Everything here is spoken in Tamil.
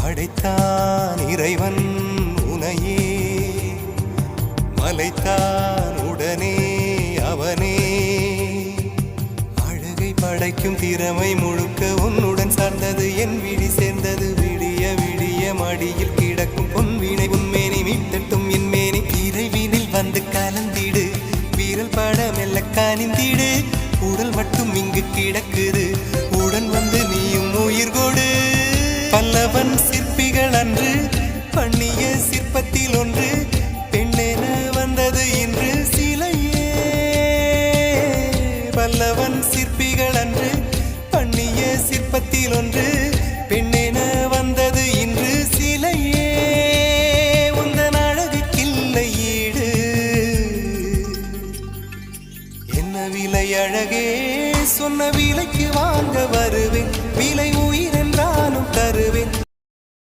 படைத்தான் இறைவன் உனையே, மலைத்தான் உடனே அவனே. அழகை படைக்கும் திறமை முழுக்க உன்னுடன் சார்ந்தது, என் விழி சேர்ந்தது. விடிய விடிய மடியில் கிடக்கும் பொன்வினை உன்மேனி மீட்டட்டும் என் மேனி. இறைவினில் வந்து கலந்திடு, வீரல் பட மெல்ல காணிந்திடு. உடல் மட்டும் இங்கு கிடக்குது, உடன் வந்து நீயும் உயிர் கொடு. பல்லவன் சிற்பிகள் அன்று பண்ணிய சிற்பத்தில் ஒன்று, பெண்ணென வந்தது இன்று சிலையே. பல்லவன் சிற்பிகள் அன்று பண்ணிய சிற்பத்தில் ஒன்று, பெண்ணென வந்தது இன்று சிலையே. உந்தன் அழகுக்கில்லை ஈடு, என்ன விலை அழகே, சொன்ன விலைக்கு வாங்க வருவேன். விலை உயிர் என்றாலும் தரு